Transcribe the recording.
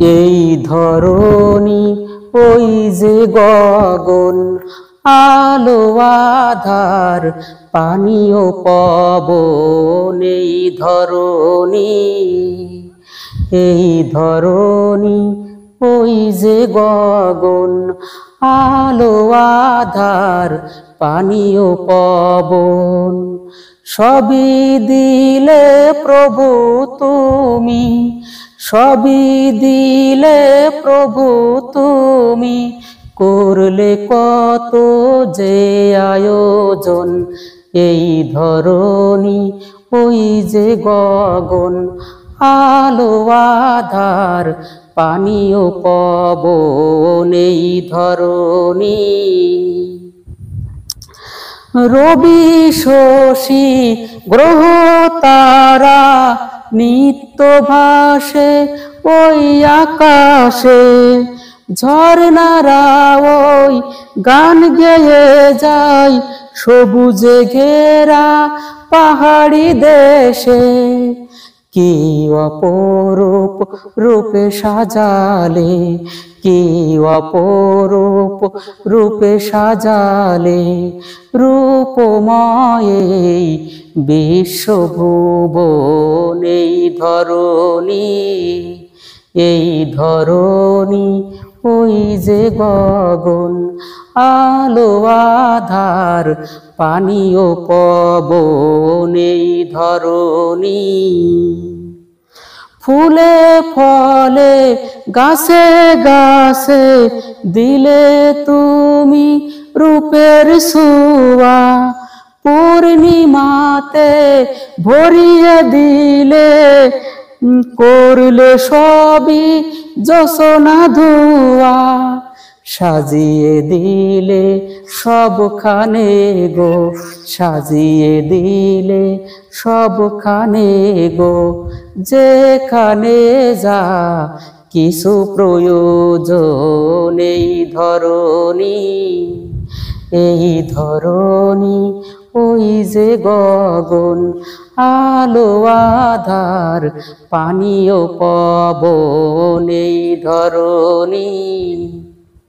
এই ধরনী ওই যে গগন, আলো আধার পানীয় পবন। এই ধরনী, এই ধরনী ওই যে গগন, আলো আধার পানীয় পবন। সবই দিলে প্রভু তুমি, সবই দিলে প্রভু তুমি, করলে কত যে আয়োজন। এই ধরনী ওই যে গগন, আলো আধার পানীয় পবন। এই ধরনী রবি শশী গ্রহ তারা নিত্য ভাসে ওই আকাশে। ঝর্ণারা ওই গান গেয়ে যায় সবুজে ঘেরা পাহাড়ি দেশে। কি অপরূপ রূপে সাজালে, কি অপরূপ রূপে সাজালে রূপময় বিশ্বভুবন। এই ধরনী, এই ধরনী ওই যে গগন, আলো আধার পানীয় পবন। এই ধরনী ফুলে ফলে গাছে গাছে দিলে তুমি রূপের ছোঁয়া। পূর্ণিমাতে ভরিয়ে দিলে, করলে সবই যশোনা ধোয়া। সাজিয়ে দিলে সবখানে গো, সাজিয়ে দিলে সবখানে গো, যেখানে যা কিছু প্রয়োজন। এই ধরনী, এই ধরনী ওই যে গগন, আলো আধার পানীয় পবন। এই ধরনী।